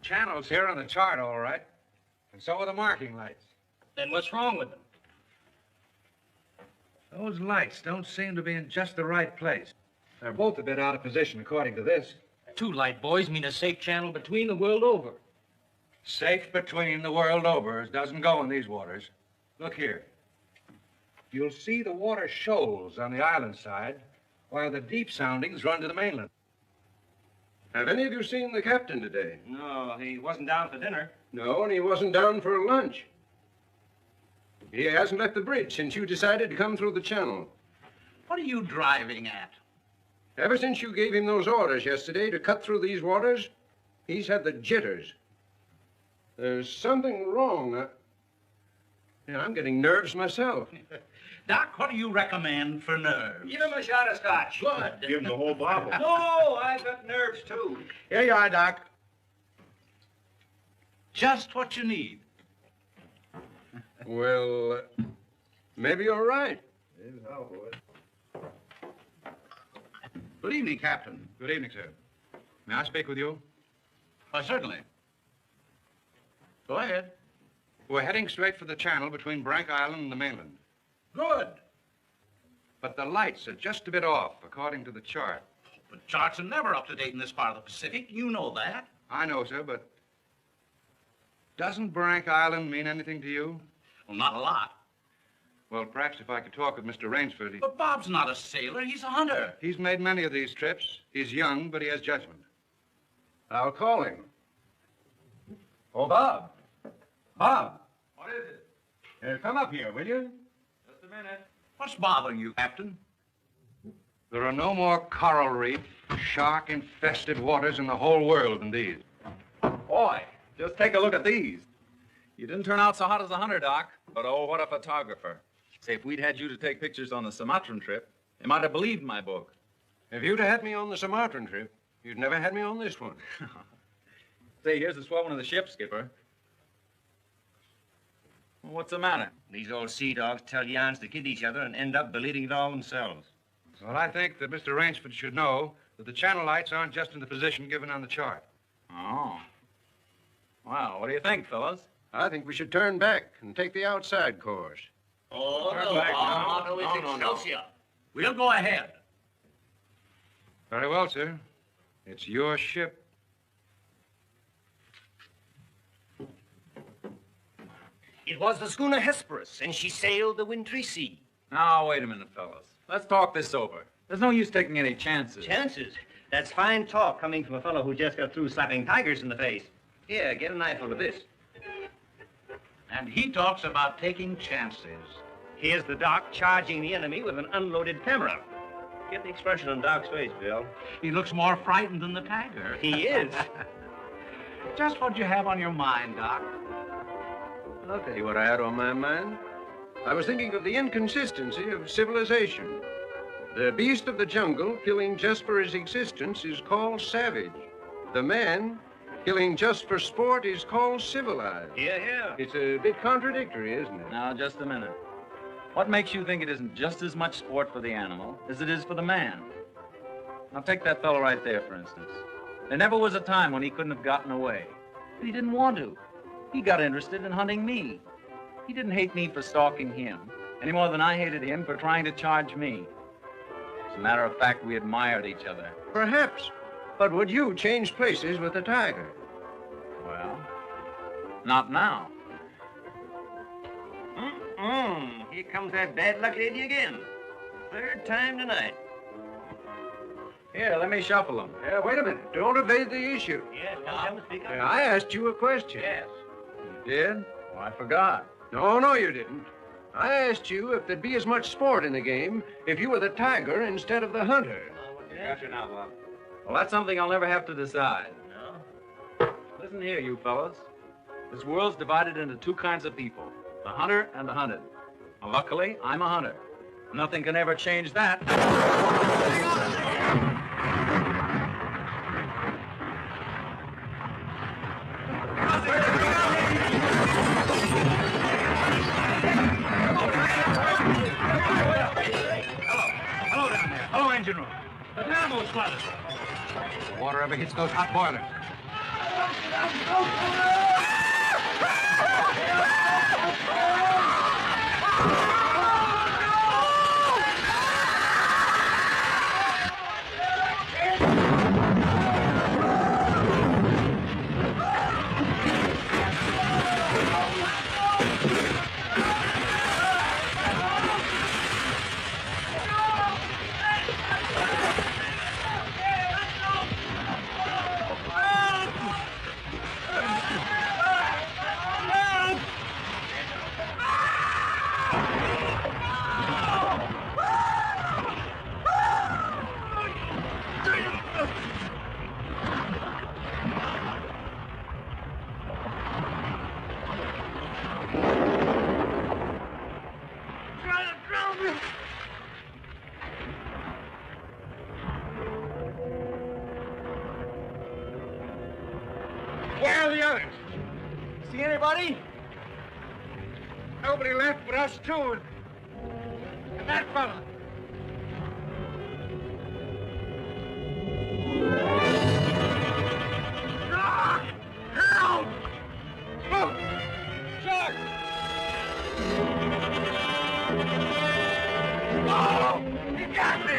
Channels here on the chart, all right. And so are the marking lights. Then what's wrong with them? Those lights don't seem to be in just the right place. They're both a bit out of position, according to this. 2 light buoys mean a safe channel between the world over. Safe between the world over doesn't go in these waters. Look here. You'll see the water shoals on the island side, while the deep soundings run to the mainland. Have any of you seen the captain today? No, he wasn't down for dinner. No, and he wasn't down for lunch. He hasn't left the bridge since you decided to come through the channel. What are you driving at? Ever since you gave him those orders yesterday to cut through these waters, he's had the jitters. There's something wrong. Yeah, I'm getting nerves myself. Doc, what do you recommend for nerves? Give him a shot of scotch. Good. Give him the whole bottle. No, I've got nerves, too. Here you are, Doc. Just what you need. Well, maybe you're right. Good evening, Captain. Good evening, sir. May I speak with you? Certainly. Go ahead. We're heading straight for the channel between Brank Island and the mainland. Good. But the lights are just a bit off, according to the chart. But charts are never up to date in this part of the Pacific. You know that. I know, sir, but doesn't Brank Island mean anything to you? Well, not a lot. Well, perhaps if I could talk with Mr. Rainsford. But Bob's not a sailor. He's a hunter. He's made many of these trips. He's young, but he has judgment. I'll call him. Oh, Bob. Bob. What is it? Come up here, will you? Just a minute. What's bothering you, Captain? There are no more coral reef, shark-infested waters in the whole world than these. Boy, just take a look at these. You didn't turn out so hot as a hunter, Doc, but oh, what a photographer. Say, if we'd had you to take pictures on the Sumatran trip, you might have believed my book. If you'd had me on the Sumatran trip, you'd never had me on this one. Say, here's the swell one of the ship, Skipper. Well, what's the matter? These old sea dogs tell yarns to kid each other and end up believing it all themselves. Well, I think that Mr. Rainsford should know that the channel lights aren't just in the position given on the chart. Oh. Well, what do you think, fellas? I think we should turn back and take the outside course. Oh, Turn back now. motto is No. Excelsior. We'll go ahead. Very well, sir. It's your ship. It was the schooner Hesperus, and she sailed the wintry sea. Now, wait a minute, fellas. Let's talk this over. There's no use taking any chances. Chances? That's fine talk coming from a fellow who just got through slapping tigers in the face. Here, get an eyeful of this. And he talks about taking chances. Here's the Doc charging the enemy with an unloaded camera. Get the expression on Doc's face, Bill. He looks more frightened than the tiger. He is. Just what you have on your mind, Doc. I'll tell you what I had on my mind. I was thinking of the inconsistency of civilization. The beast of the jungle, killing just for his existence, is called savage. The man, killing just for sport, is called civilized. Here, here. It's a bit contradictory, isn't it? Now, just a minute. What makes you think it isn't just as much sport for the animal as it is for the man? Now, take that fellow right there, for instance. There never was a time when he couldn't have gotten away. But he didn't want to. He got interested in hunting me. He didn't hate me for stalking him, any more than I hated him for trying to charge me. As a matter of fact, we admired each other. Perhaps. But would you change places with the tiger? Well, not now. Here comes that bad luck lady again. Third time tonight. Here, let me shuffle them. Wait a minute. Don't evade the issue. Yes, come speak up. I asked you a question. Yes. You did? Oh, I forgot. No, you didn't. I asked you if there'd be as much sport in the game if you were the tiger instead of the hunter. Gotcha now, Bob. Well, that's something I'll never have to decide. No? Listen here, you fellas. This world's divided into 2 kinds of people, the hunter and the hunted. Well, luckily, I'm a hunter. Nothing can ever change that. Hello down there. Hello, engine room. The dynamo flooded. The water ever hits those hot boilers. Where are the others? See anybody? Nobody left but us two and that fella. Help! Look! Shark! Oh! He got me!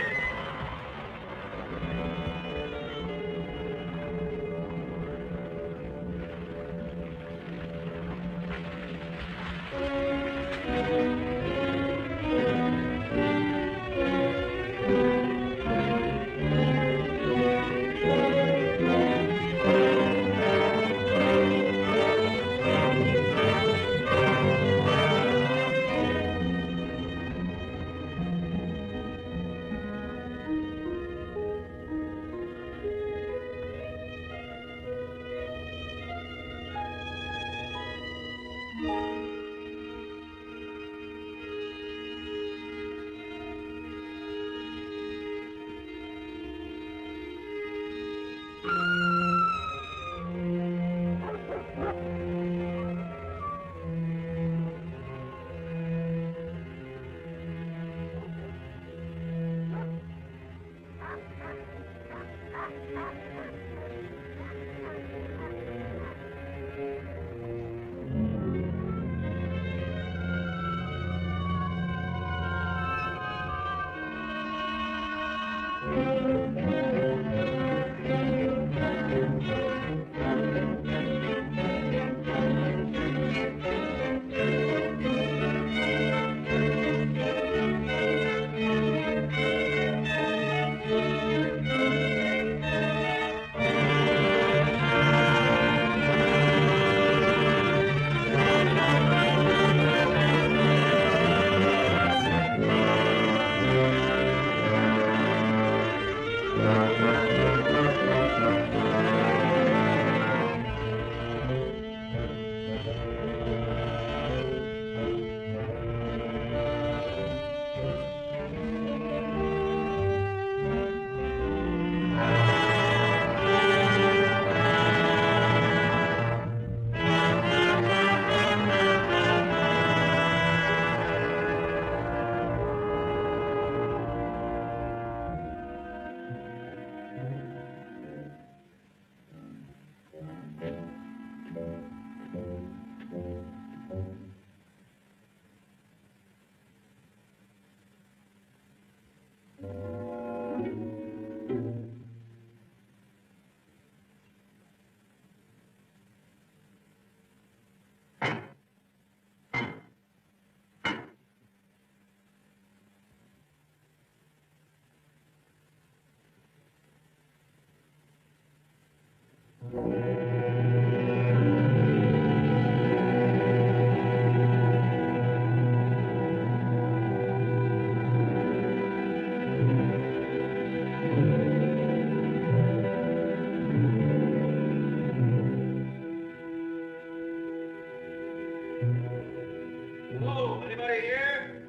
Hello, anybody here?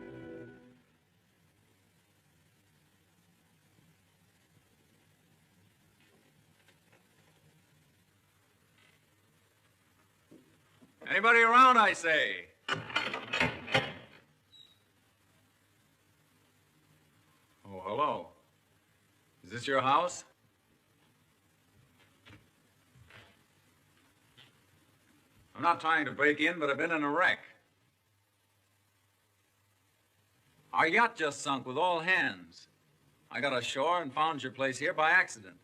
Anybody around, I say? Oh, hello. Is this your house? I'm not trying to break in, but I've been in a wreck. Our yacht just sunk with all hands. I got ashore and found your place here by accident.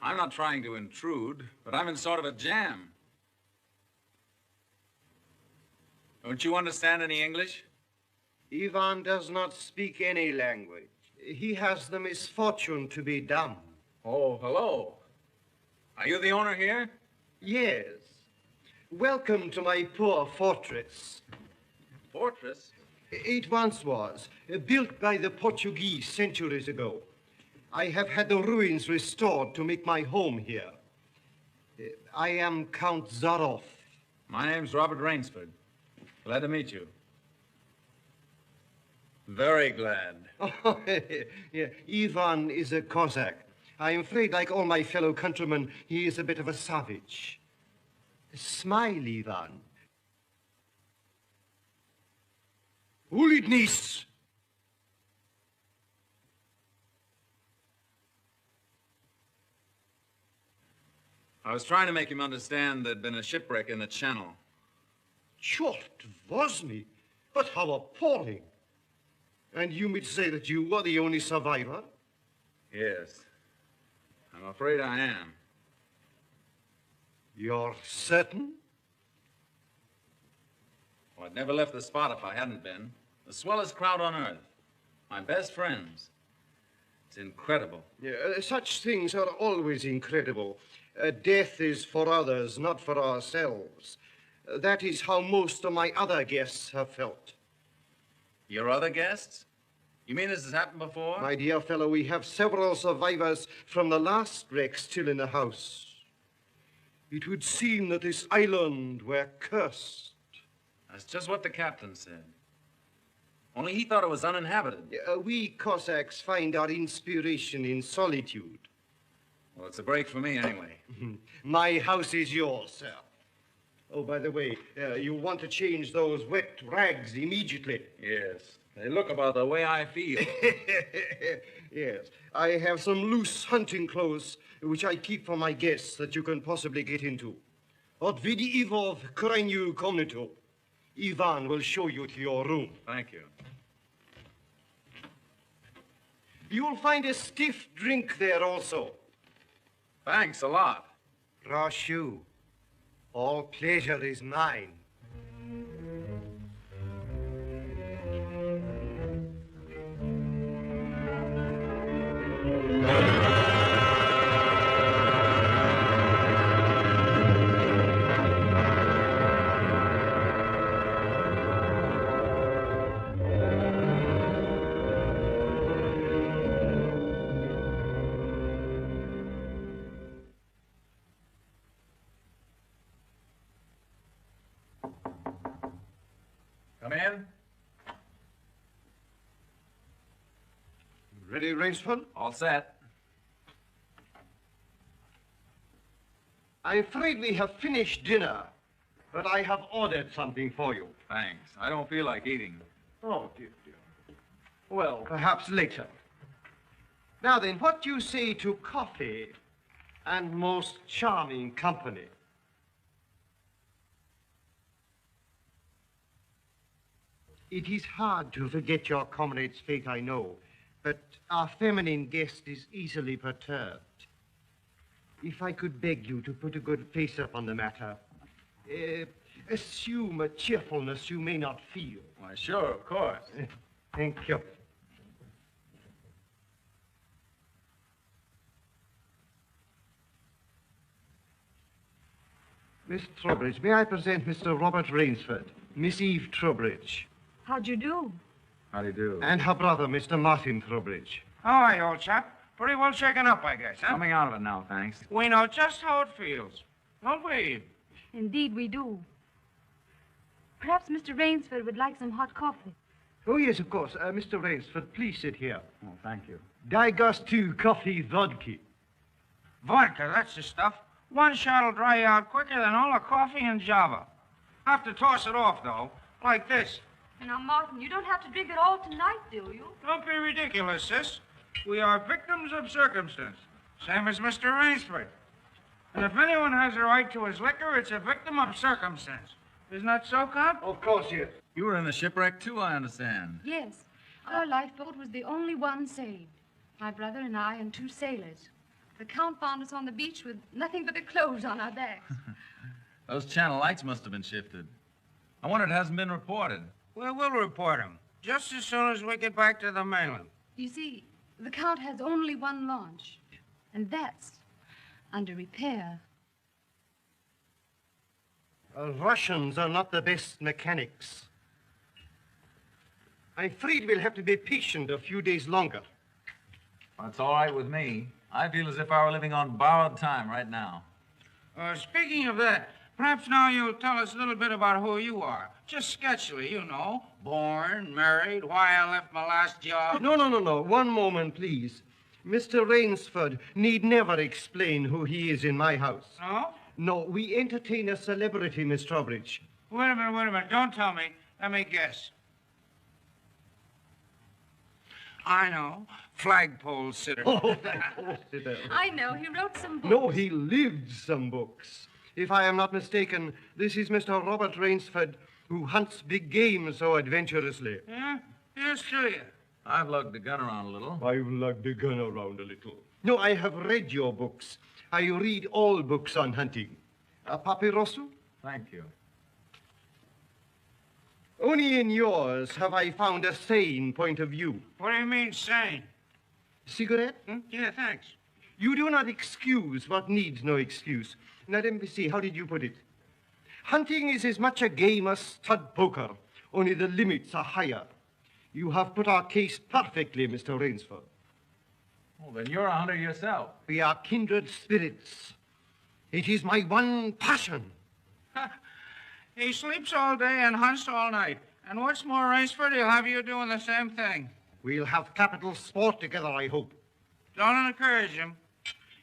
I'm not trying to intrude, but I'm in sort of a jam. Don't you understand any English? Ivan does not speak any language. He has the misfortune to be dumb. Oh, hello. Are you the owner here? Yes. Welcome to my poor fortress. Fortress? It once was, built by the Portuguese centuries ago. I have had the ruins restored to make my home here. I am Count Zaroff. My name's Robert Rainsford. Glad to meet you. Very glad. Oh, yeah. Ivan is a Cossack. I'm afraid, like all my fellow countrymen, he is a bit of a savage. Smile, Ivan. Ulidnis! I was trying to make him understand there'd been a shipwreck in the channel. Chort Vosny, but how appalling. And you mean to say that you are the only survivor? Yes. I'm afraid I am. You're certain? Well, I'd never left the spot if I hadn't been. The swellest crowd on earth. My best friends. It's incredible. Yeah, such things are always incredible. Death is for others, not for ourselves. That is how most of my other guests have felt. Your other guests? You mean this has happened before? My dear fellow, we have several survivors from the last wreck still in the house. It would seem that this island were cursed. That's just what the captain said. Only he thought it was uninhabited. We Cossacks find our inspiration in solitude. Well, it's a break for me anyway. My house is yours, sir. Oh, by the way, you want to change those wet rags immediately. Yes. They look about the way I feel. Yes. I have some loose hunting clothes which I keep for my guests that you can possibly get into. Od vidi Ivov krajnyu komnatu. Ivan will show you to your room. Thank you. You'll find a stiff drink there also. Thanks a lot. Proшу. All pleasure is mine. Come in. Ready, Rainsford? All set. I'm afraid we have finished dinner, but I have ordered something for you. Thanks. I don't feel like eating. Oh, dear, dear. Well, perhaps later. Now then, what do you say to coffee and most charming company? It is hard to forget your comrade's fate, I know, but our feminine guest is easily perturbed. If I could beg you to put a good face upon the matter, assume a cheerfulness you may not feel. Why, sure, of course. Thank you. Miss Trowbridge, may I present Mr. Robert Rainsford, Miss Eve Trowbridge, How'd you do? How do you do? and her brother, Mr. Martin Trowbridge. How are you, old chap? Pretty well shaken up, I guess, huh? Coming out of it now, thanks. We know just how it feels. Don't we? Indeed, we do. Perhaps Mr. Rainsford would like some hot coffee. Oh, yes, of course. Mr. Rainsford, please sit here. Oh, thank you. Daj gostu coffee vodka. Vodka, that's the stuff. One shot'll dry you out quicker than all the coffee in Java. Have to toss it off, though, like this. Now, Martin, you don't have to drink it all tonight, do you? Don't be ridiculous, sis. We are victims of circumstance. Same as Mr. Rainsford. And if anyone has a right to his liquor, it's a victim of circumstance. Isn't that so, Count? Of course, yes. You were in a shipwreck, too, I understand. Yes. Our lifeboat was the only one saved. My brother and I and 2 sailors. The Count found us on the beach with nothing but the clothes on our backs. Those channel lights must have been shifted. I wonder it hasn't been reported. Well, we'll report him just as soon as we get back to the mainland. You see, the Count has only one launch, and that's under repair. Russians are not the best mechanics. I'm afraid we'll have to be patient a few days longer. That's all right with me. I feel as if I were living on borrowed time right now. Speaking of that, perhaps now you'll tell us a little bit about who you are. Just sketchily, you know. Born, married, why I left my last job. No. One moment, please. Mr. Rainsford need never explain who he is in my house. No? No, we entertain a celebrity, Miss Trowbridge. Wait a minute. Don't tell me. Let me guess. I know. Flagpole sitter. Oh, I know. He wrote some books. no, he lived some books. If I am not mistaken, this is Mr. Robert Rainsford, who hunts big game so adventurously. Yeah? Here's to you. I've lugged the gun around a little. I've lugged the gun around a little. No, I have read your books. I read all books on hunting. Papirosu? Thank you. Only in yours have I found a sane point of view. What do you mean, sane? Cigarette? Yeah, thanks. You do not excuse what needs no excuse. Now, let me see, how did you put it? Hunting is as much a game as stud poker, only the limits are higher. You have put our case perfectly, Mr. Rainsford. Well, then you're a hunter yourself. We are kindred spirits. It is my one passion. He sleeps all day and hunts all night. And what's more, Rainsford, he'll have you doing the same thing. We'll have capital sport together, I hope. Don't encourage him.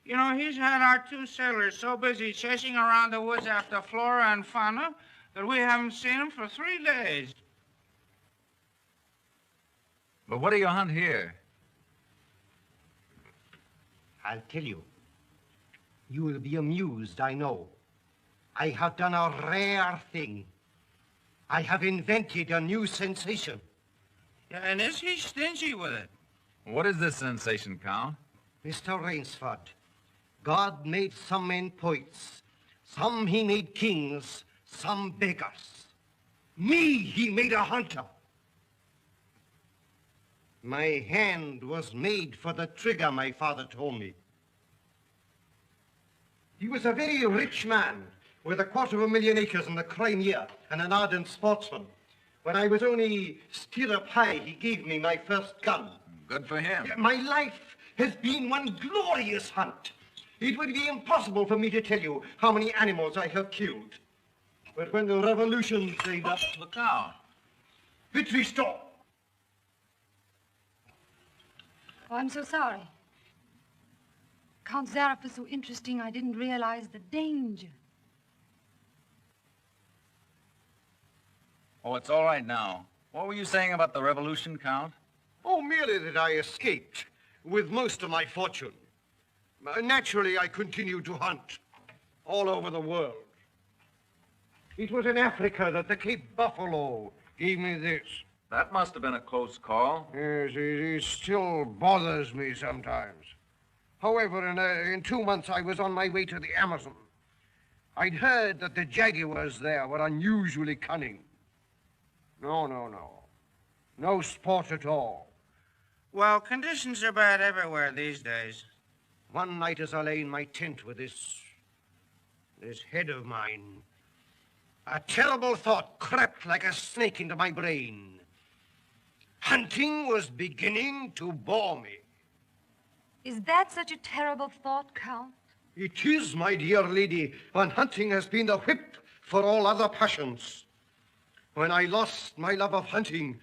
You know, he's had our 2 sailors so busy chasing around the woods after flora and fauna that we haven't seen them for 3 days. But what do you hunt here? I'll tell you. You will be amused, I know. I have done a rare thing. I have invented a new sensation. Yeah, and is he stingy with it? What is this sensation, Count? Mr. Rainsford, God made some men poets. Some he made kings, some beggars. Me he made a hunter. My hand was made for the trigger, my father told me. He was a very rich man with 250,000 acres in the Crimea and an ardent sportsman. When I was only stirrup high, he gave me my first gun. Good for him. My life has been one glorious hunt. It would be impossible for me to tell you how many animals I have killed. But when the revolution saved up... Look out. Victory stop! Oh, I'm so sorry. Count Zaroff is so interesting, I didn't realize the danger. Oh, it's all right now. What were you saying about the revolution, Count? Oh, merely that I escaped with most of my fortune. Naturally, I continued to hunt all over the world. It was in Africa that the Cape Buffalo gave me this. That must have been a close call. Yes, it still bothers me sometimes. However, in 2 months, I was on my way to the Amazon. I'd heard that the jaguars there were unusually cunning. No sport at all. Well, conditions are bad everywhere these days. One night as I lay in my tent with this head of mine, a terrible thought crept like a snake into my brain. Hunting was beginning to bore me. Is that such a terrible thought, Count? It is, my dear lady, and hunting has been the whip for all other passions. When I lost my love of hunting,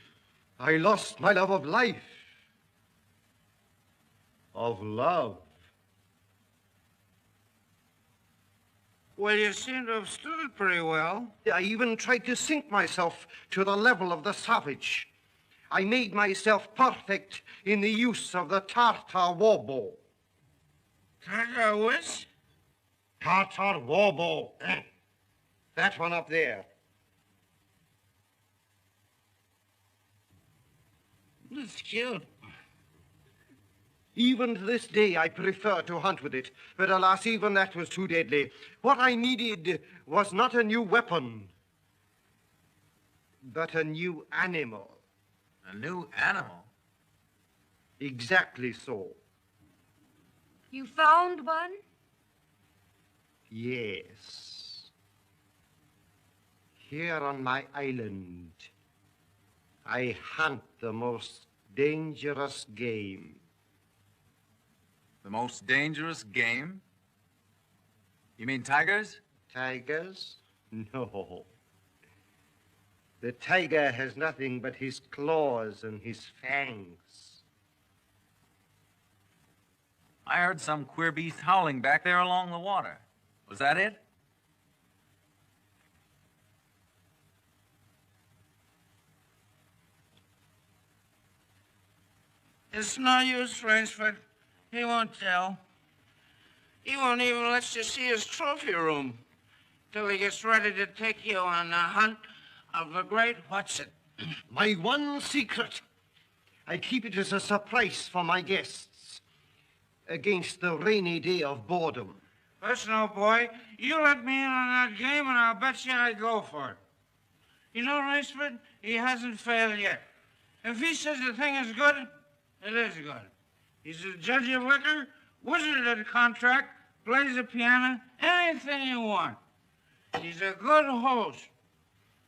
I lost my love of life. Of love. Well, you seem to have stood it pretty well. I even tried to sink myself to the level of the savage. I made myself perfect in the use of the Tartar war bow. Tartar whiz? Tartar warbow. That one up there. That's cute. Even to this day, I prefer to hunt with it. But alas, even that was too deadly. What I needed was not a new weapon, but a new animal. A new animal? Exactly so. You found one? Yes. Here on my island, I hunt the most dangerous game. The most dangerous game? You mean tigers? Tigers? No. The tiger has nothing but his claws and his fangs. I heard some queer beast howling back there along the water. Was that it? It's no use, Rainsford. He won't tell. He won't even let you see his trophy room till he gets ready to take you on the hunt of the great what's-it. My one secret. I keep it as a surprise for my guests against the rainy day of boredom. Listen, old boy, you let me in on that game and I'll bet you I go for it. You know, Rainsford, he hasn't failed yet. If he says the thing is good, it is good. He's a judge of liquor, wizard of the contract, plays the piano, anything you want. He's a good host.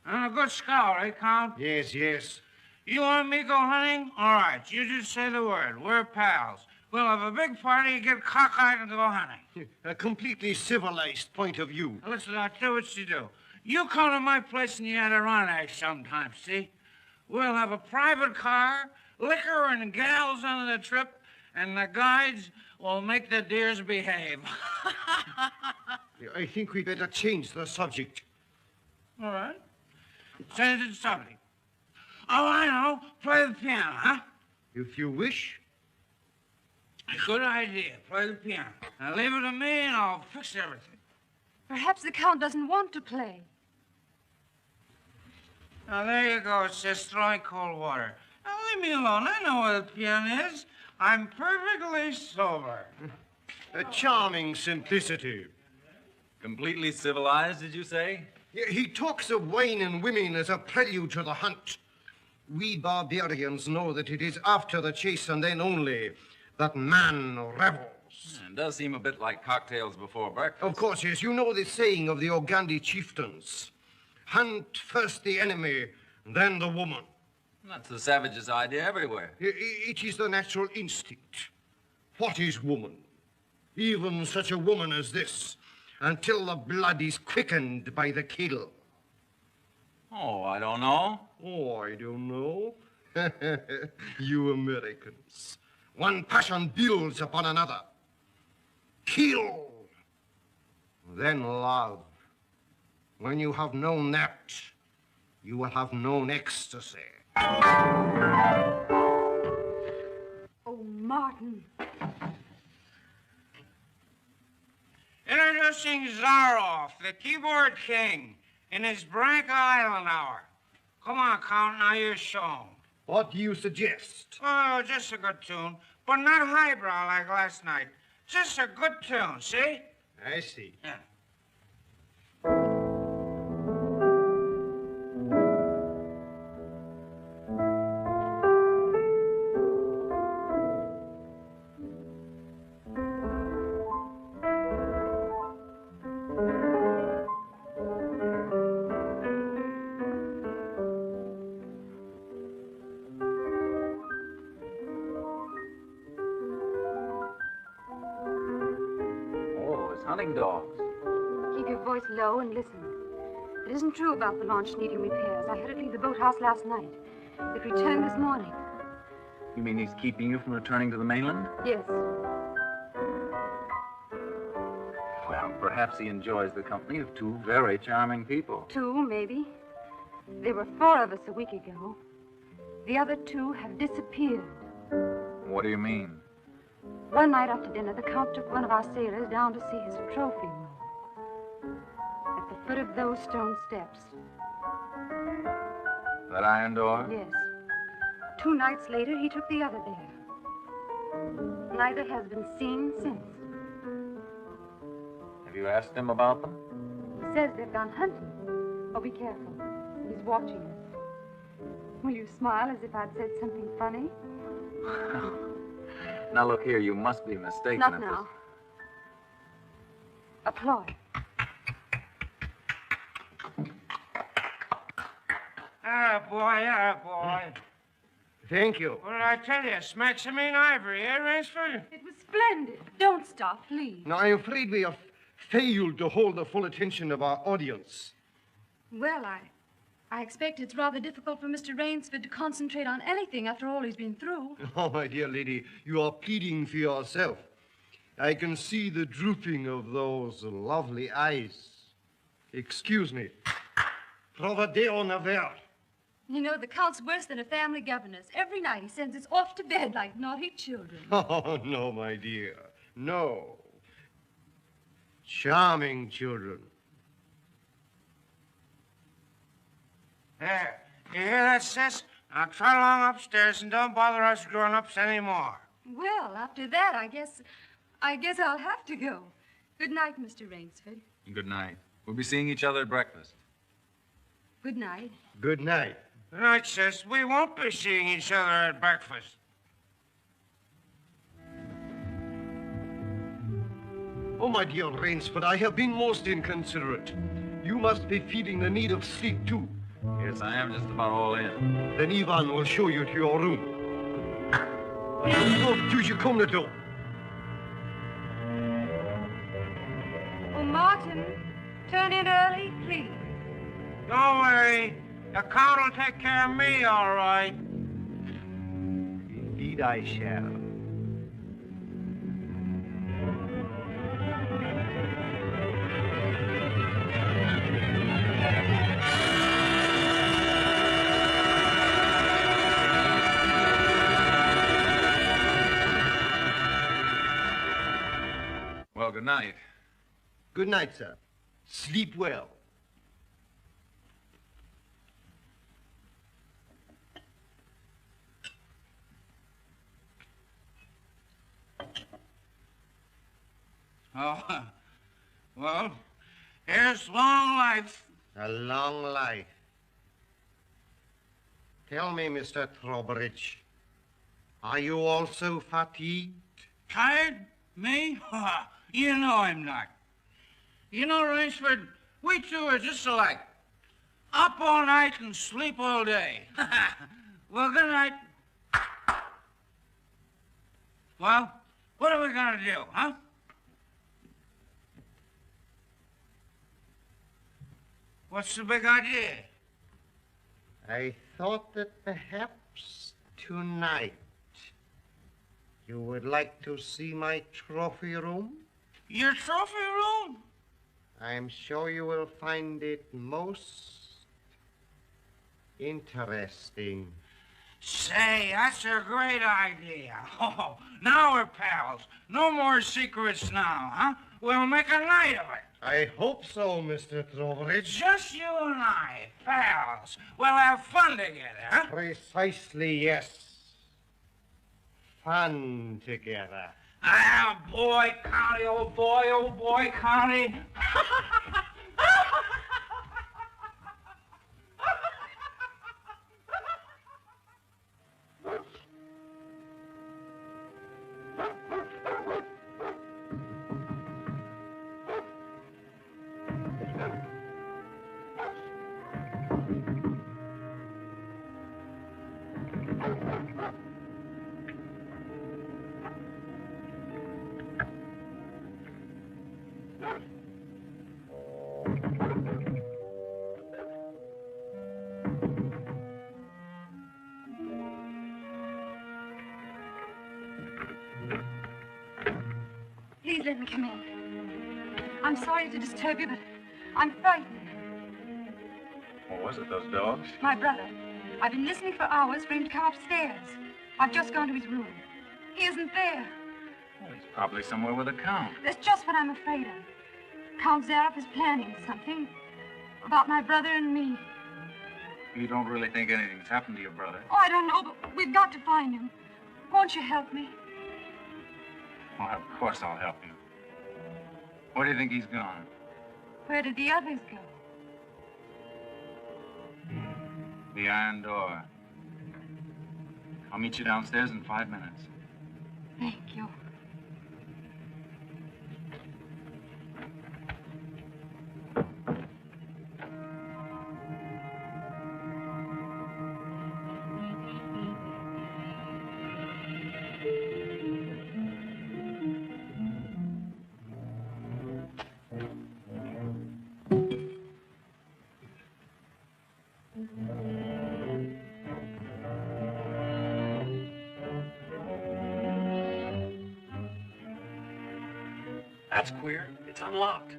And a good scout, eh, Count? Yes, yes. You want me to go hunting? All right, you just say the word. We're pals. We'll have a big party, get cockeyed, and go hunting. A completely civilized point of view. Now, listen, I'll tell you what you do. You come to my place in the Adirondack sometime, see? We'll have a private car, liquor and gals on the trip, and the guides will make the deers behave. I think we better change the subject. All right. Change the subject. Oh, I know. Play the piano, huh? If you wish. Good idea. Play the piano. Now leave it to me and I'll fix everything. Perhaps the Count doesn't want to play. Now, there you go. It's just throwing cold water. Now, leave me alone. I know where the piano is. I'm perfectly sober. A charming simplicity. Completely civilized, did you say? He talks of wine and women as a prelude to the hunt. We barbarians know that it is after the chase and then only that man revels. It does seem a bit like cocktails before breakfast. Of course, yes. You know the saying of the Ogandi chieftains. Hunt first the enemy, then the woman. That's the savage's idea everywhere. It is the natural instinct. What is woman? Even such a woman as this, until the blood is quickened by the kill. Oh, I don't know. Oh, I don't know. You Americans. One passion builds upon another. Kill, then love. When you have known that, you will have known ecstasy. Oh, Martin. Introducing Zaroff, the keyboard king, in his Branca Island hour. Come on, Count, now you're shown. What do you suggest? Oh, just a good tune, but not highbrow like last night. Just a good tune, see? I see. Yeah. Hunting dogs. Keep your voice low and listen. It isn't true about the launch needing repairs. I had it leave the boathouse last night. It returned this morning. You mean he's keeping you from returning to the mainland? Yes. Well, perhaps he enjoys the company of two very charming people. Two, maybe. There were 4 of us a week ago. The other 2 have disappeared. What do you mean? One night after dinner, the Count took one of our sailors down to see his trophy room. But of those stone steps. That iron door? Yes. 2 nights later, he took the other there. Neither has been seen since. Have you asked him about them? He says they've gone hunting. Oh, be careful. He's watching us. Will you smile as if I'd said something funny? Now, look here, you must be mistaken. Not now. Applaud. Boy. Thank you. What did I tell you? Smack some mean ivory, eh, Rainsford? It was splendid. Don't stop, please. Now, I'm afraid we have failed to hold the full attention of our audience. Well, I expect it's rather difficult for Mr. Rainsford to concentrate on anything after all he's been through. Oh, my dear lady, you are pleading for yourself. I can see the drooping of those lovely eyes. Excuse me. Provadeo naver. You know, the Count's worse than a family governess. Every night he sends us off to bed like naughty children. Oh, no, my dear. No. Charming children. There. You hear that, sis? Now trot along upstairs and don't bother us grown-ups anymore. Well, after that, I guess I'll have to go. Good night, Mr. Rainsford. Good night. We'll be seeing each other at breakfast. Good night. Good night. Good night, sis. We won't be seeing each other at breakfast. Oh, my dear Rainsford, I have been most inconsiderate. You must be feeling the need of sleep, too. Yes, I am just about all in. Then Ivan will show you to your room. Oh, do you come the door? Oh, Martin, turn in early, please. Don't worry. The Count will take care of me, all right. Indeed I shall. Well, good night. Good night, sir. Sleep well. Oh, well, here's long life. A long life. Tell me, Mr. Trowbridge, are you also fatigued? Tired? Me? You know I'm not. You know, Rainsford, we two are just alike. Up all night and sleep all day. Well, good night. Well, what are we going to do, huh? What's the big idea? I thought that perhaps tonight you would like to see my trophy room. Your trophy room? I'm sure you will find it most interesting. Say, that's a great idea. Oh, now we're pals. No more secrets now, huh? We'll make a night of it. I hope so, Mr. Trowbridge. Just you and I, pals. We'll have fun together, huh? Precisely, yes. Fun together. Ah, boy, County, old boy, County. Please let me come in. I'm sorry to disturb you, but I'm frightened. What was it, those dogs? My brother. I've been listening for hours for him to come upstairs. I've just gone to his room. He isn't there. Well, he's probably somewhere with the Count. That's just what I'm afraid of. Count Zaroff is planning something. About my brother and me. You don't really think anything's happened to your brother? Oh, I don't know, but we've got to find him. Won't you help me? Well, of course I'll help you. Where do you think he's gone? Where did the others go? The iron door. I'll meet you downstairs in 5 minutes. Thank you. That's queer. It's unlocked.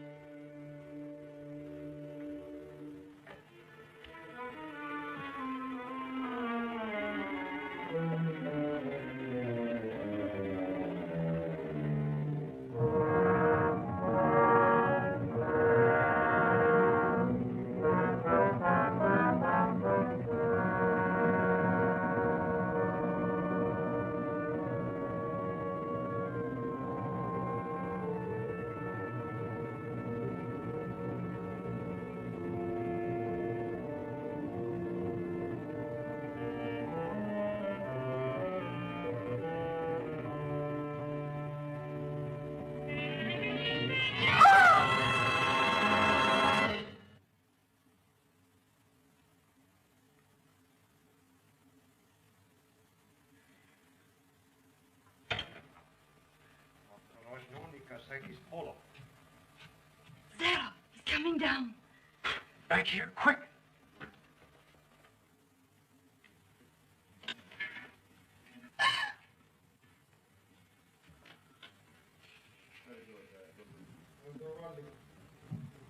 Zaroff, he's coming down. Back here, quick.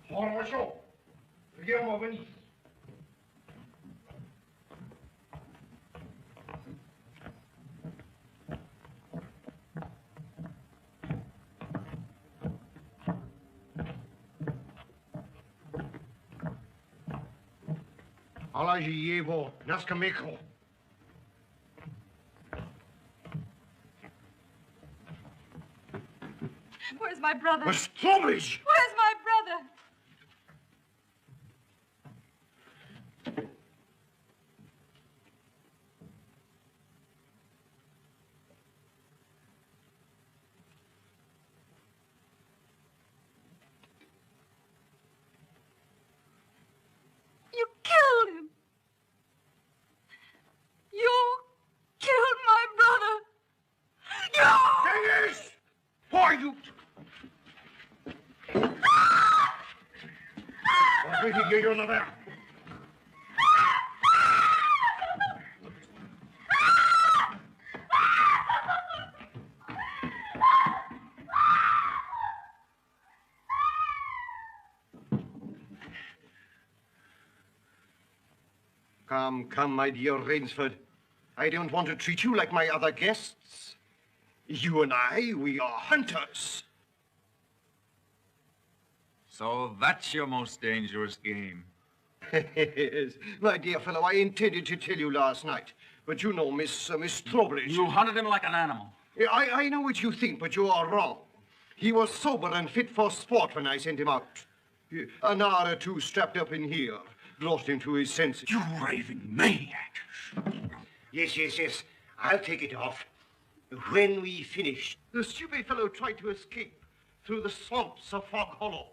Хорошо. Идем вниз. Положи его на скамейку. Where's my brother? Establish! Where's my brother? You killed him. You killed my brother. You! Dennis! Why you... Возьмите ее наверх. Come, my dear Rainsford. I don't want to treat you like my other guests. You and I, we are hunters. So that's your most dangerous game. Yes, my dear fellow, I intended to tell you last night, but you know, Miss Trowbridge. You hunted him like an animal. I know what you think, but you are wrong. He was sober and fit for sport when I sent him out. An hour or two strapped up in here brought him to his senses. You raving maniac. Yes. I'll take it off. When we finish, the stupid fellow tried to escape through the swamps of Fog Hollow.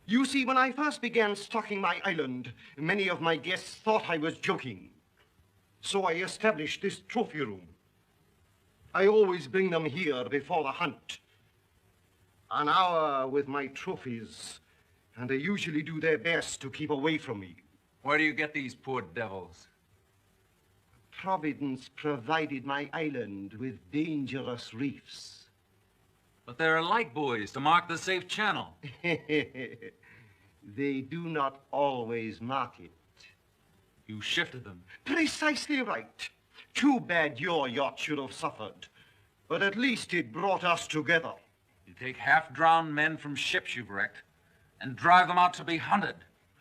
You see, when I first began stocking my island, many of my guests thought I was joking. So I established this trophy room. I always bring them here before the hunt. An hour with my trophies, and they usually do their best to keep away from me. Where do you get these poor devils? Providence provided my island with dangerous reefs. But there are light buoys to mark the safe channel. They do not always mark it. You shifted them. Precisely right. Too bad your yacht should have suffered. But at least it brought us together. You take half-drowned men from ships you've wrecked and drive them out to be hunted.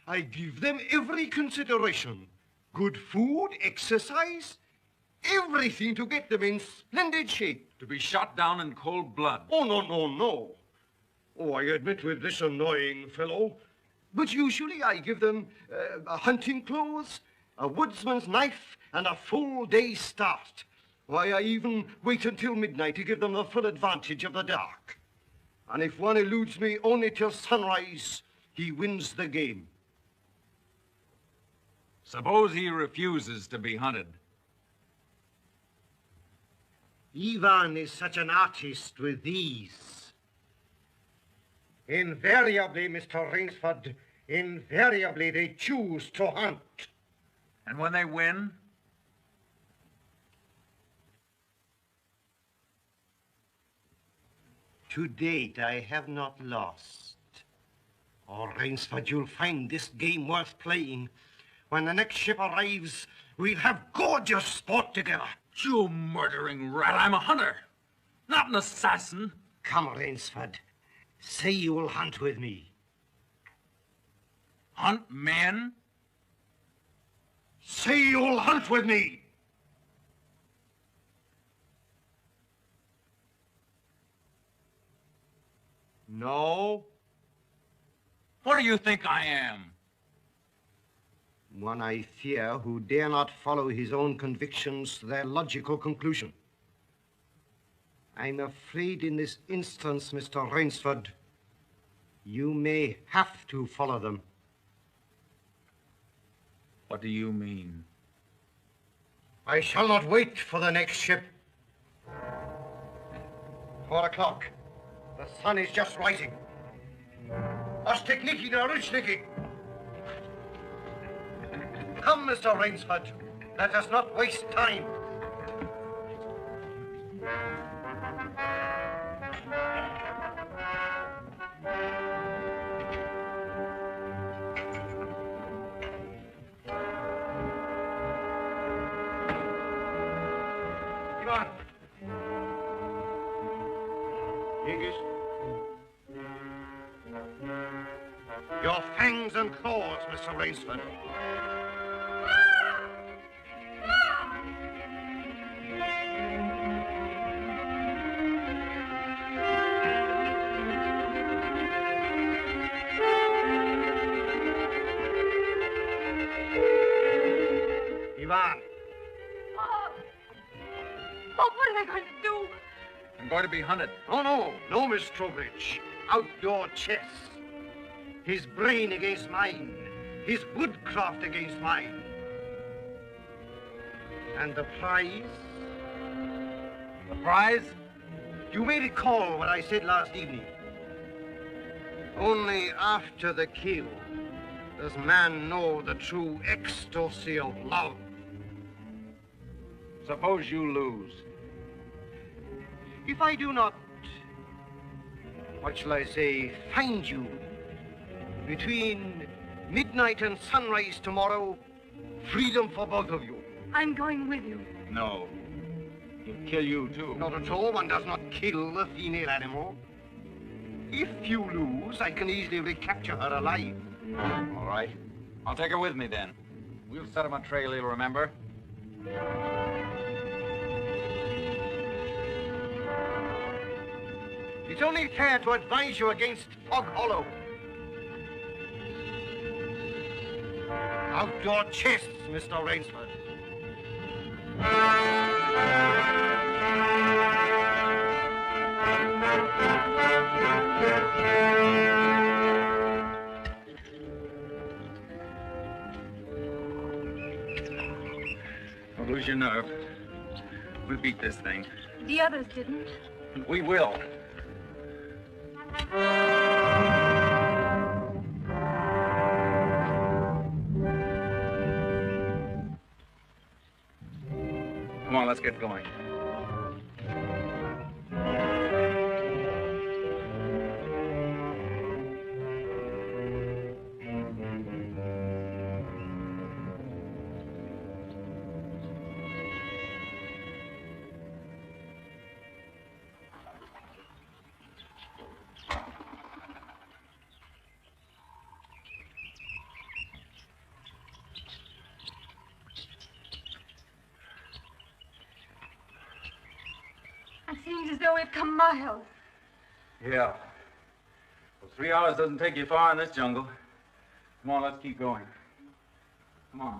I give them every consideration. Good food, exercise, everything to get them in splendid shape. To be shot down in cold blood. Oh, no, no, no. Oh, I admit with this annoying fellow. But usually I give them hunting clothes, a woodsman's knife, and a full day's start. Why, I even wait until midnight to give them the full advantage of the dark. And if one eludes me only till sunrise, he wins the game. Suppose he refuses to be hunted. Ivan is such an artist with these. Invariably, Mr. Rainsford, invariably they choose to hunt. And when they win? To date, I have not lost. Oh, Rainsford, you'll find this game worth playing. When the next ship arrives, we'll have gorgeous sport together. You murdering rat, I'm a hunter, not an assassin. Come, Rainsford. Say you will hunt with me. Hunt men? Say you'll hunt with me. No. What do you think I am? One, I fear, who dare not follow his own convictions to their logical conclusion. I'm afraid in this instance, Mr. Rainsford, you may have to follow them. What do you mean? I shall not wait for the next ship. 4 o'clock. The sun is just rising. Ostekniki na Rushniki. Come, Mr. Rainsford. Let us not waste time. Ivan. Hingis. Your fangs and claws, Mr. Rainsford. Ivan. Oh, what are they going to do? I'm going to be hunted. Oh, no, no, Miss Trowbridge. Outdoor chess. His brain against mine. His woodcraft against mine. And the prize? The prize? You may recall what I said last evening. Only after the kill does man know the true ecstasy of love. Suppose you lose. If I do not, what shall I say, find you between midnight and sunrise tomorrow, freedom for both of you. I'm going with you. No. He'll kill you, too. Not at all. One does not kill a female animal. If you lose, I can easily recapture her alive. All right. I'll take her with me, then. We'll set him a trail he'll remember. It's only fair to advise you against Fog Hollow. Outdoor chess, Mr. Rainsford. Don't lose your nerve. We'll beat this thing. The others didn't. We will. Come on, let's get going. seems as though we've come miles. Yeah. Well, 3 hours doesn't take you far in this jungle. Come on, let's keep going. Come on.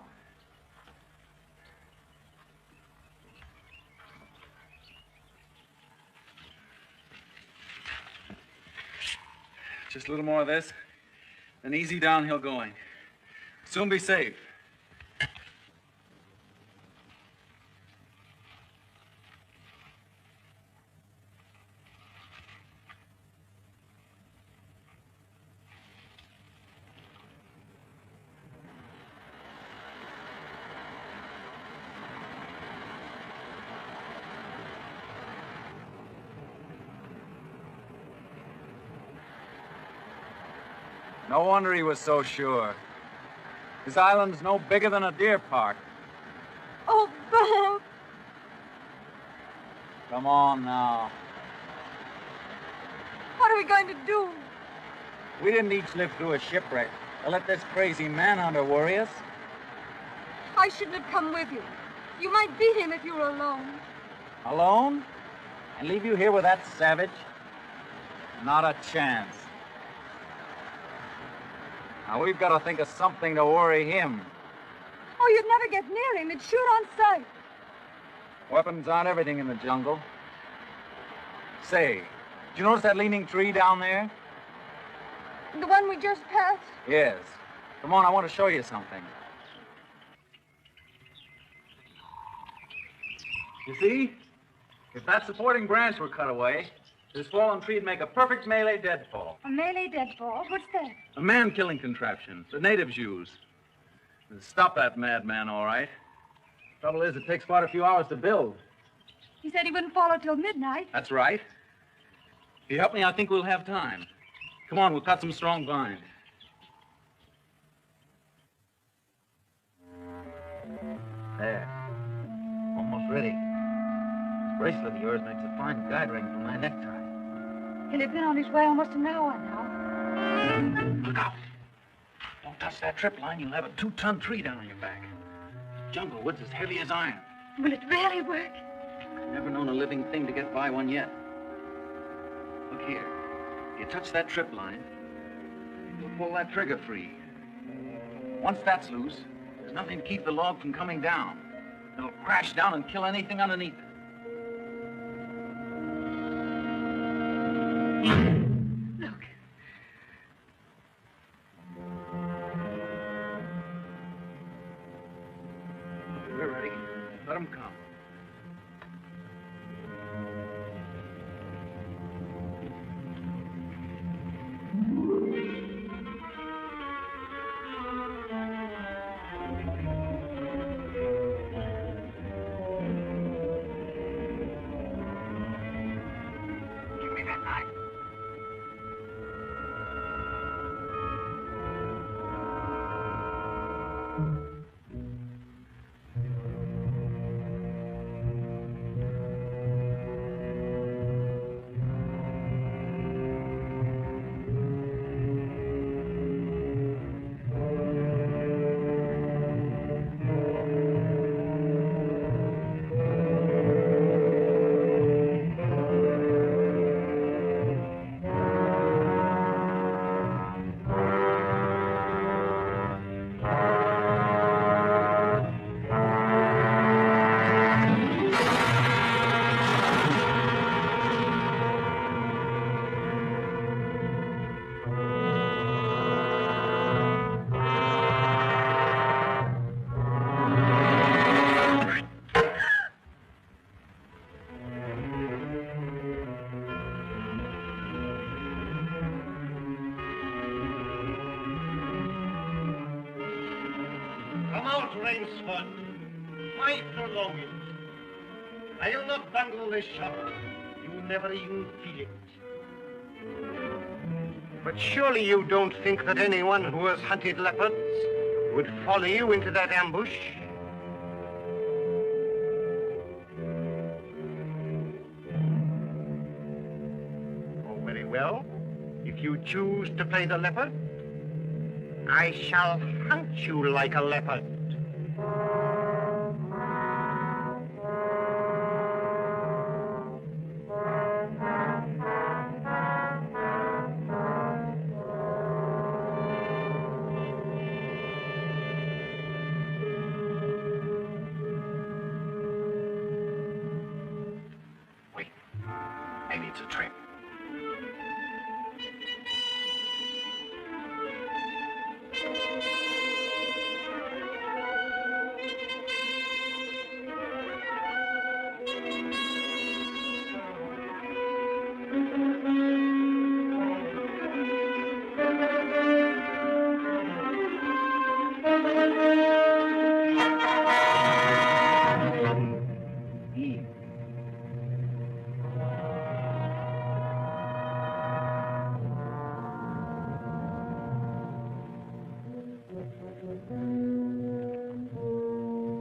Just a little more of this, then easy downhill going. Soon be safe. No wonder he was so sure. This island's no bigger than a deer park. Oh, Bob! Come on now. What are we going to do? We didn't each live through a shipwreck to let this crazy manhunter worry us. I shouldn't have come with you. You might beat him if you were alone. Alone? And leave you here with that savage? Not a chance. Now, we've got to think of something to worry him. Oh, you'd never get near him. He'd shoot on sight. Weapons aren't everything in the jungle. Say, did you notice that leaning tree down there? The one we just passed? Yes. Come on, I want to show you something. You see? If that supporting branch were cut away, this fallen tree'd make a perfect melee deadfall. A melee deadfall? What's that? A man-killing contraption the natives use. It'll stop that madman, all right. Trouble is, it takes quite a few hours to build. He said he wouldn't follow till midnight. That's right. If you help me, I think we'll have time. Come on, we'll cut some strong vine. There. Almost ready. This bracelet of yours makes a fine guide ring for my necktie. He'll have been on his way almost an hour now. Look out. Don't touch that trip line. You'll have a 2-ton tree down on your back. Jungle wood's as heavy as iron. Will it really work? I've never known a living thing to get by one yet. Look here. You touch that trip line, you'll pull that trigger free. Once that's loose, there's nothing to keep the log from coming down. It'll crash down and kill anything underneath it. Look. We're ready. Let them come. Give me that knife. Come out, Rainsford. Why prolong it? I'll not bungle this shovel. You never even feel it. But surely you don't think that anyone who has hunted leopards would follow you into that ambush? Oh, very well. If you choose to play the leopard, I shall hunt you like a leopard. Maybe it's a trick.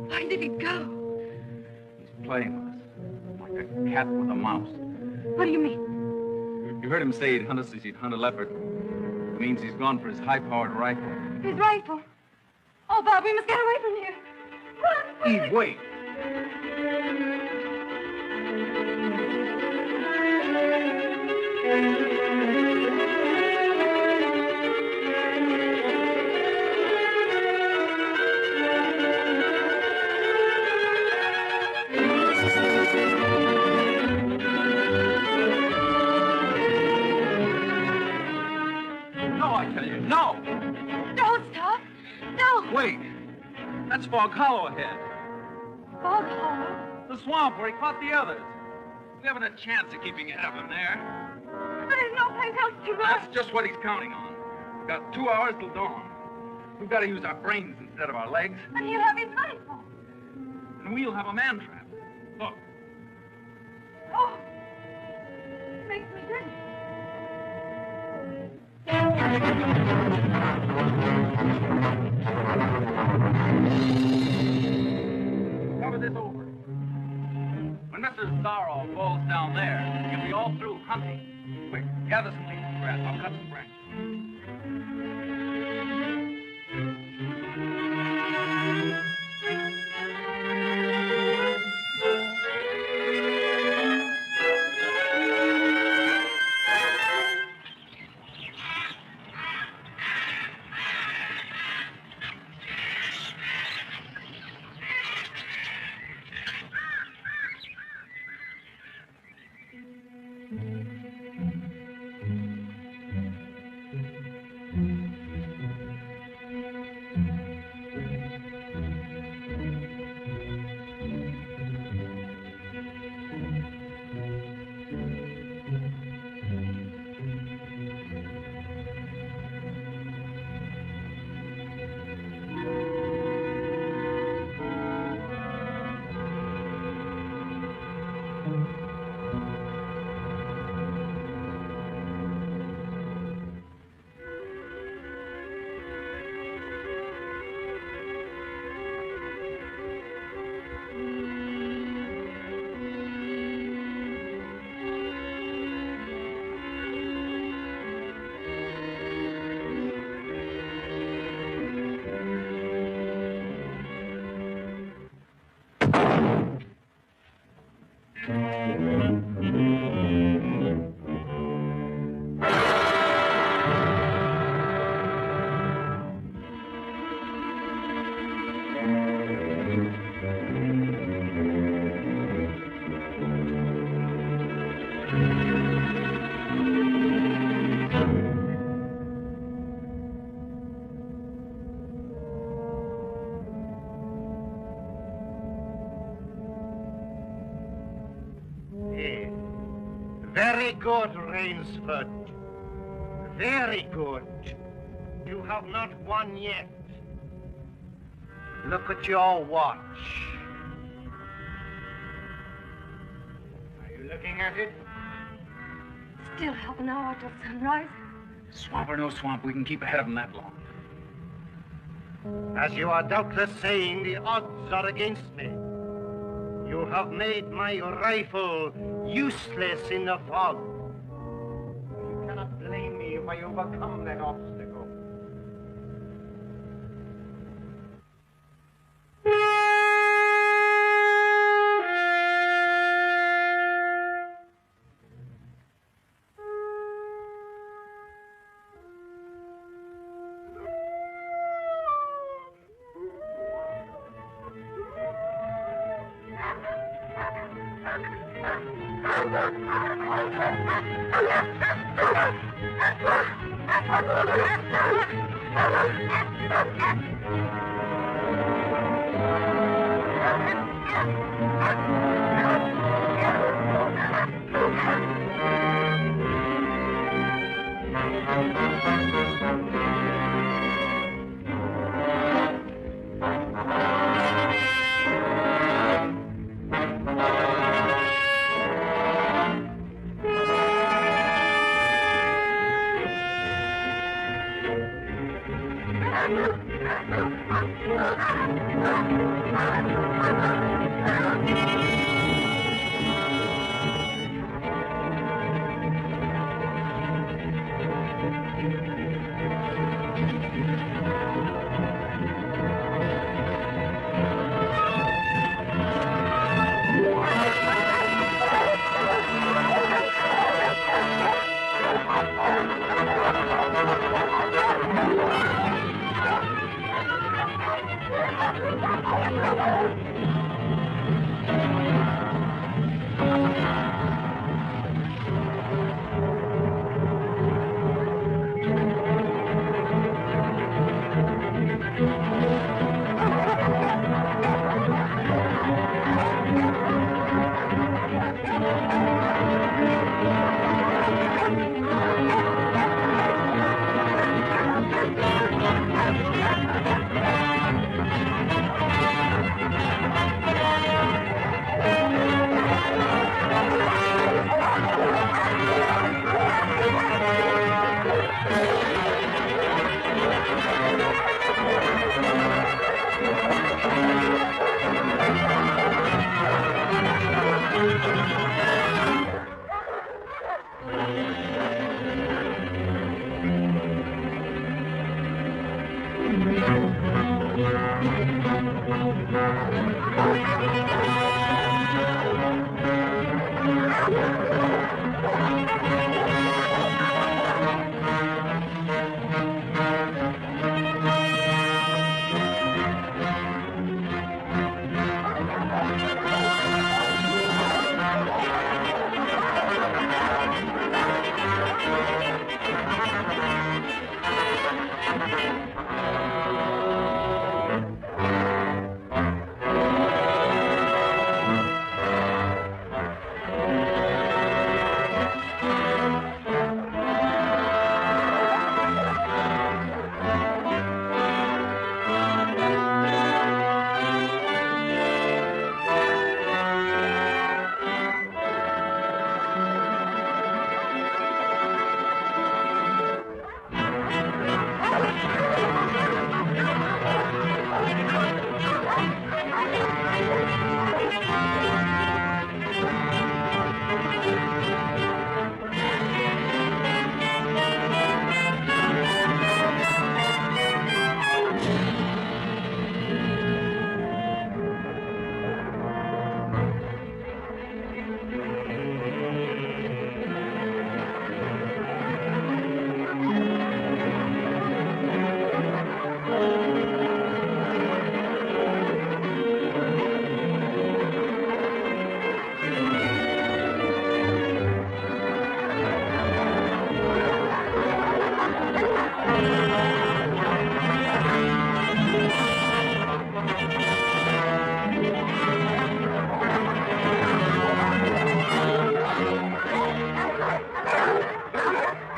Where did he go? He's playing with us, like a cat with a mouse. What do you mean? You heard him say he'd hunt us as he'd hunt a leopard. It means he's gone for his high-powered rifle. His rifle. Oh, Bob, we must get away from here. Run! Eve, wait. No, I tell you, no! Don't stop. No. Wait. That's Fog Hollow ahead. Fog Hollow. The swamp where he caught the others. We haven't a chance of keeping ahead of him there. But there's no place else to run. That's just what he's counting on. We've got 2 hours till dawn. We've got to use our brains instead of our legs. But he'll have his rifle. And we'll have a man trap. Look. Oh. Makes me dizzy. Cover this over. When Mr. Zaroff falls down there, you'll be all through hunting. Quick, gather some leaves and grass. I'll cut some branches. Very good, Rainsford. Very good. You have not won yet. Look at your watch. Are you looking at it? Still half an hour till sunrise. Swamp or no swamp, we can keep ahead of him that long. As you are doubtless saying, the odds are against me. You have made my rifle useless in the fog. You cannot blame me if I overcome that obstacle.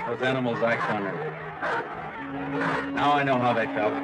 Those animals act funny. Now I know how they felt.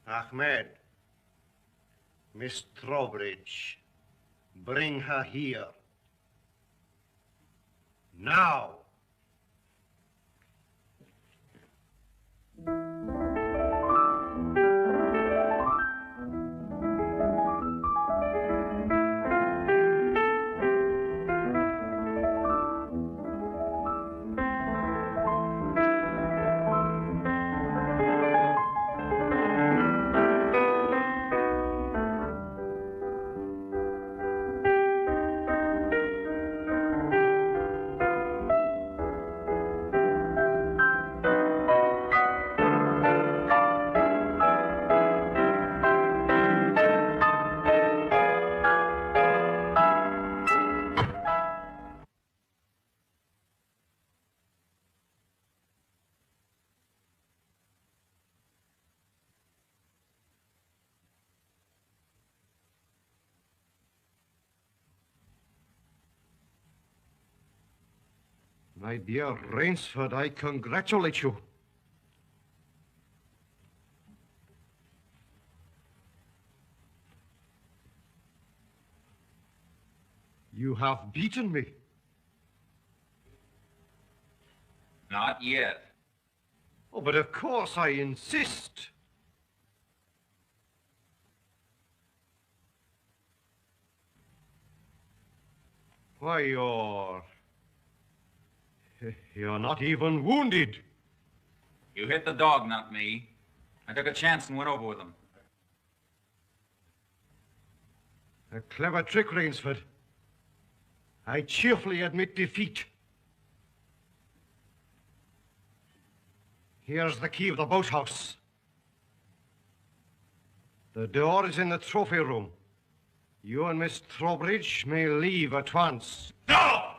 Ahmed, Miss Trowbridge, bring her here. Now. My dear Rainsford, I congratulate you. You have beaten me. Not yet. Oh, but of course I insist. Why, you're not even wounded. You hit the dog, not me. I took a chance and went over with him. A clever trick, Rainsford. I cheerfully admit defeat. Here's the key of the boathouse. The door is in the trophy room. You and Miss Trowbridge may leave at once. No!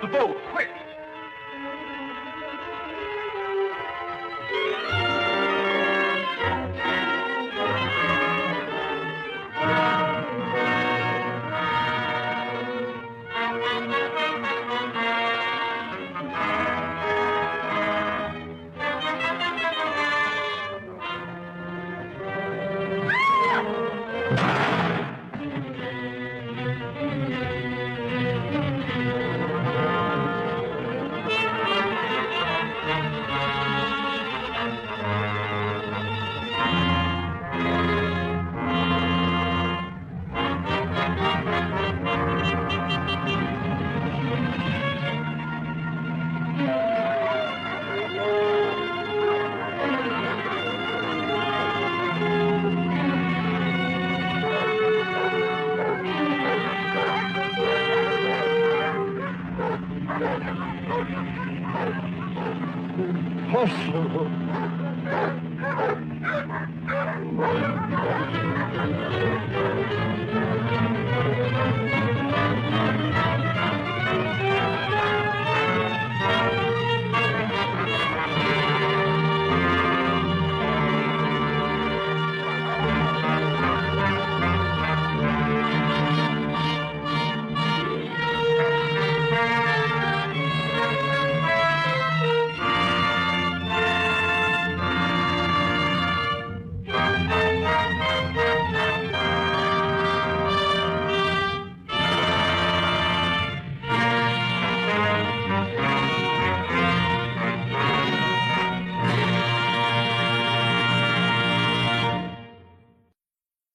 The boat, quick! impossible.